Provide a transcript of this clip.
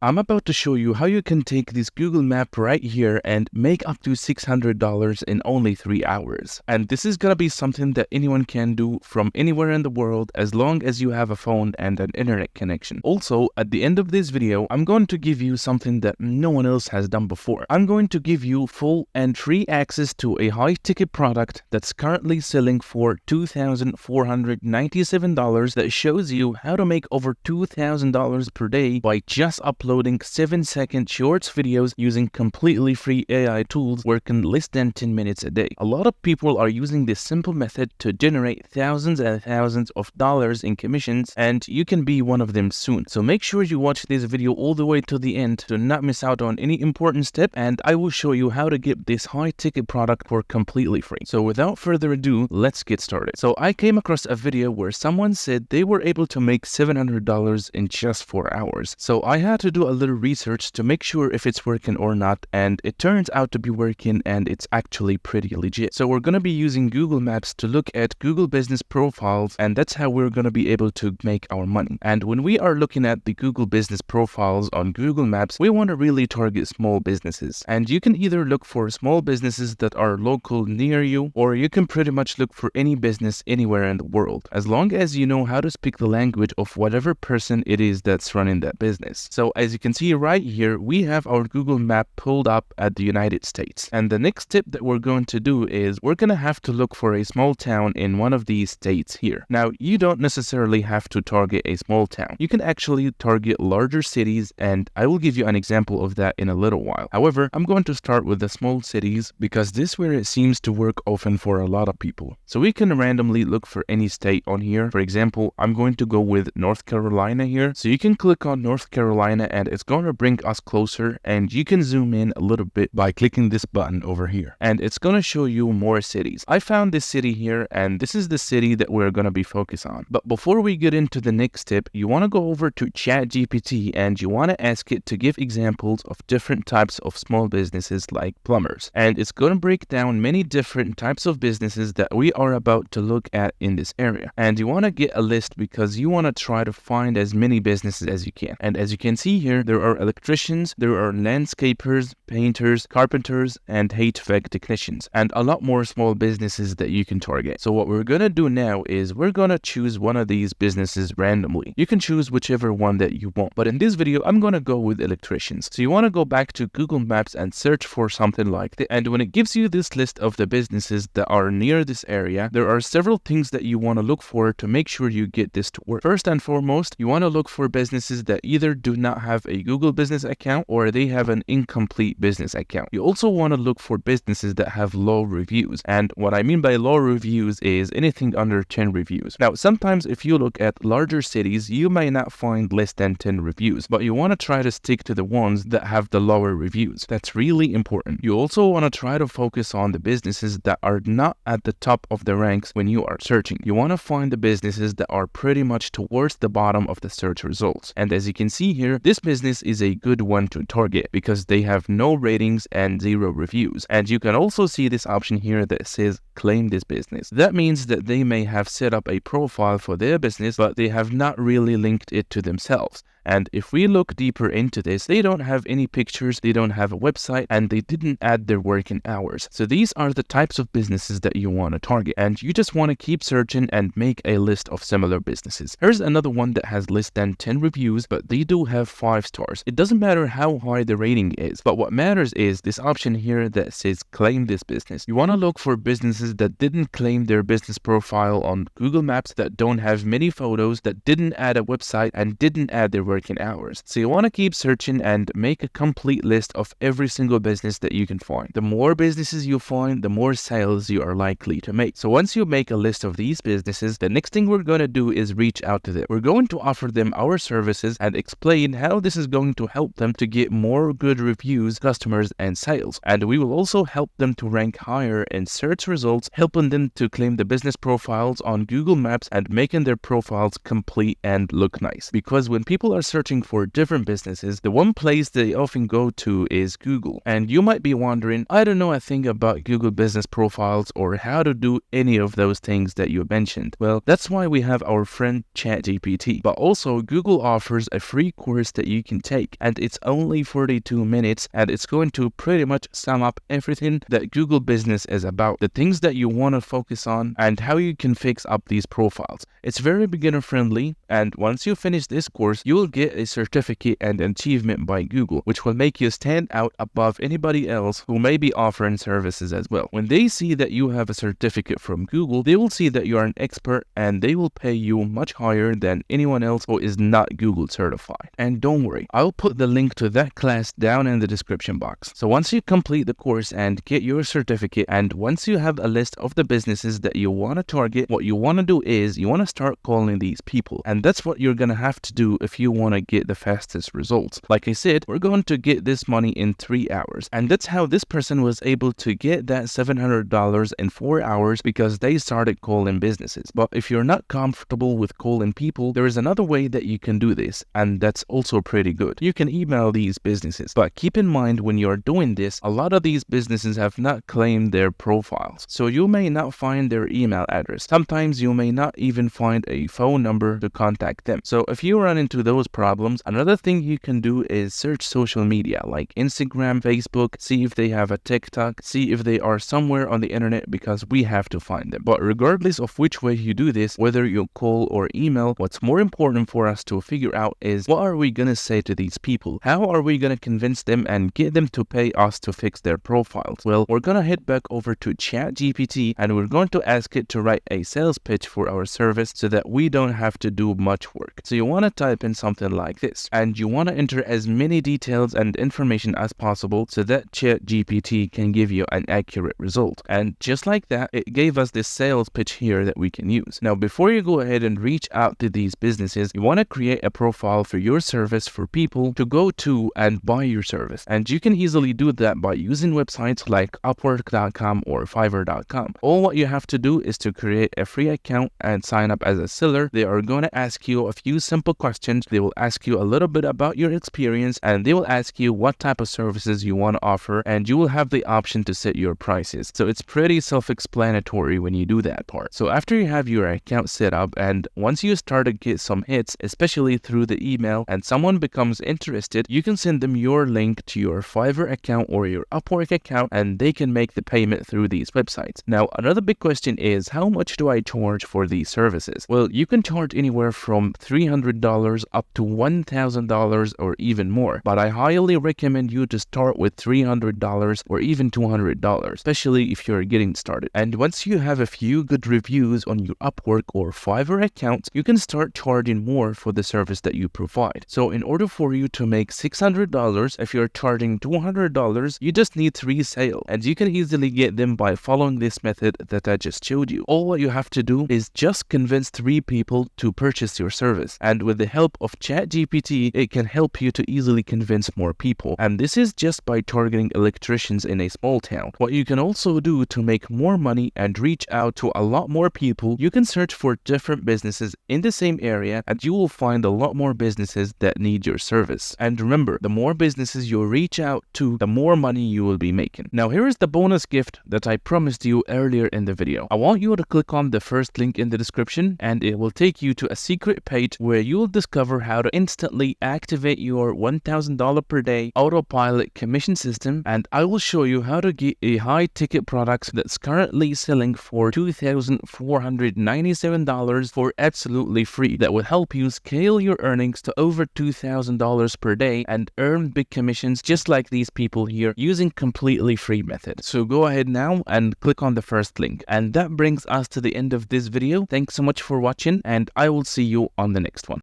I'm about to show you how you can take this Google map right here and make up to $600 in only 3 hours. And this is gonna be something that anyone can do from anywhere in the world as long as you have a phone and an internet connection. Also, at the end of this video, I'm going to give you something that no one else has done before. I'm going to give you full and free access to a high-ticket product that's currently selling for $2,497 that shows you how to make over $2,000 per day by just uploading 7-second shorts videos using completely free AI tools working less than 10 minutes a day. A lot of people are using this simple method to generate thousands and thousands of dollars in commissions, and you can be one of them soon. So make sure you watch this video all the way to the end to not miss out on any important step, and I will show you how to get this high-ticket product for completely free. So without further ado, let's get started. So I came across a video where someone said they were able to make $700 in just 4 hours. So I had to do a little research to make sure if it's working or not, and it turns out to be working, and it's actually pretty legit. So we're going to be using Google Maps to look at Google business profiles, and that's how we're going to be able to make our money. And when we are looking at the Google business profiles on Google Maps, we want to really target small businesses. And you can either look for small businesses that are local near you, or you can pretty much look for any business anywhere in the world, as long as you know how to speak the language of whatever person it is that's running that business. So as you can see right here, we have our Google map pulled up at the United States. And the next tip that we're going to do is we're going to have to look for a small town in one of these states here. Now, you don't necessarily have to target a small town. You can actually target larger cities, and I will give you an example of that in a little while. However, I'm going to start with the small cities because this is where it seems to work often for a lot of people. So we can randomly look for any state on here. For example, I'm going to go with North Carolina here. So you can click on North Carolina and it's going to bring us closer, and you can zoom in a little bit by clicking this button over here, and it's going to show you more cities. I found this city here, and this is the city that we're going to be focused on. But before we get into the next tip, you want to go over to ChatGPT and you want to ask it to give examples of different types of small businesses like plumbers, and it's going to break down many different types of businesses that we are about to look at in this area. And you want to get a list because you want to try to find as many businesses as you can. And as you can see here, there are electricians, there are landscapers, painters, carpenters, and HVAC technicians, and a lot more small businesses that you can target. So what we're going to do now is we're going to choose one of these businesses randomly. You can choose whichever one that you want, but in this video, I'm going to go with electricians. So you want to go back to Google Maps and search for something like that. And when it gives you this list of the businesses that are near this area, there are several things that you want to look for to make sure you get this to work. First and foremost, you want to look for businesses that either do not have a Google business account or they have an incomplete business account. You also want to look for businesses that have low reviews. And what I mean by low reviews is anything under 10 reviews. Now, sometimes if you look at larger cities, you may not find less than 10 reviews, but you want to try to stick to the ones that have the lower reviews. That's really important. You also want to try to focus on the businesses that are not at the top of the ranks when you are searching. You want to find the businesses that are pretty much towards the bottom of the search results. And as you can see here, this business is a good one to target because they have no ratings and 0 reviews. And you can also see this option here that says claim this business. That means that they may have set up a profile for their business, but they have not really linked it to themselves. And if we look deeper into this, they don't have any pictures, they don't have a website, and they didn't add their working hours. So these are the types of businesses that you want to target, and you just want to keep searching and make a list of similar businesses. Here's another one that has less than 10 reviews, but they do have 5 stars. It doesn't matter how high the rating is, but what matters is this option here that says claim this business. You want to look for businesses that didn't claim their business profile on Google Maps, that don't have many photos, that didn't add a website, and didn't add their working hours. So you want to keep searching and make a complete list of every single business that you can find. The more businesses you find, the more sales you are likely to make. So once you make a list of these businesses, the next thing we're going to do is reach out to them. We're going to offer them our services and explain how this is going to help them to get more good reviews, customers, and sales. And we will also help them to rank higher in search results, helping them to claim the business profiles on Google Maps and making their profiles complete and look nice. Because when people are are searching for different businesses, the one place they often go to is Google. And you might be wondering, I don't know a thing about Google business profiles or how to do any of those things that you mentioned. Well, that's why we have our friend ChatGPT. But also, Google offers a free course that you can take, and it's only 42 minutes, and it's going to pretty much sum up everything that Google business is about, the things that you want to focus on, and how you can fix up these profiles. It's very beginner friendly, and once you finish this course, you will get a certificate and achievement by Google, which will make you stand out above anybody else who may be offering services as well. When they see that you have a certificate from Google, they will see that you are an expert, and they will pay you much higher than anyone else who is not Google certified. And don't worry, I'll put the link to that class down in the description box. So once you complete the course and get your certificate, and once you have a list of the businesses that you want to target, what you want to do is you want to start calling these people. And that's what you're going to have to do if you want to get the fastest results. Like I said, we're going to get this money in 3 hours. And that's how this person was able to get that $700 in 4 hours, because they started calling businesses. But if you're not comfortable with calling people, there is another way that you can do this, and that's also pretty good. You can email these businesses, but keep in mind when you're doing this, a lot of these businesses have not claimed their profiles, so you may not find their email address. Sometimes you may not even find a phone number to contact them. So if you run into those problems, another thing you can do is search social media like Instagram, Facebook, see if they have a TikTok, see if they are somewhere on the internet, because we have to find them. But regardless of which way you do this, whether you call or email, what's more important for us to figure out is, what are we going to say to these people? How are we going to convince them and get them to pay us to fix their profiles? Well, we're going to head back over to ChatGPT, and we're going to ask it to write a sales pitch for our service so that we don't have to do much work. So you want to type in something like this, and you want to enter as many details and information as possible so that ChatGPT can give you an accurate result. And just like that, it gave us this sales pitch here that we can use. Now, before you go ahead and reach out to these businesses, you want to create a profile for your service for people to go to and buy your service. And you can easily do that by using websites like Upwork.com or Fiverr.com. All what you have to do is to create a free account and sign up as a seller. They are going to ask you a few simple questions. They will ask you a little bit about your experience, and they will ask you what type of services you want to offer, and you will have the option to set your prices. So it's pretty self-explanatory when you do that part. So after you have your account set up, and once you start to get some hits, especially through the email, and someone becomes interested, you can send them your link to your Fiverr account or your Upwork account, and they can make the payment through these websites. Now, another big question is, how much do I charge for these services? Well, you can charge anywhere from $300 up to $1,000 or even more, but I highly recommend you to start with $300 or even $200, especially if you're getting started. And once you have a few good reviews on your Upwork or Fiverr accounts, you can start charging more for the service that you provide. So in order for you to make $600, if you're charging $200, you just need 3 sales, and you can easily get them by following this method that I just showed you. All what you have to do is just convince 3 people to purchase your service, and with the help of ChatGPT, it can help you to easily convince more people. And this is just by targeting electricians in a small town. What you can also do to make more money and reach out to a lot more people, you can search for different businesses in the same area, and you will find a lot more businesses that need your service. And remember, the more businesses you reach out to, the more money you will be making. Now, here is the bonus gift that I promised you earlier in the video. I want you to click on the first link in the description, and it will take you to a secret page where you will discover how to instantly activate your $1,000 per day autopilot commission system, and I will show you how to get a high ticket product that's currently selling for $2,497 for absolutely free. That will help you scale your earnings to over $2,000 per day and earn big commissions just like these people here using completely free method. So go ahead now and click on the first link. And that brings us to the end of this video. Thanks so much for watching, and I will see you on the next one.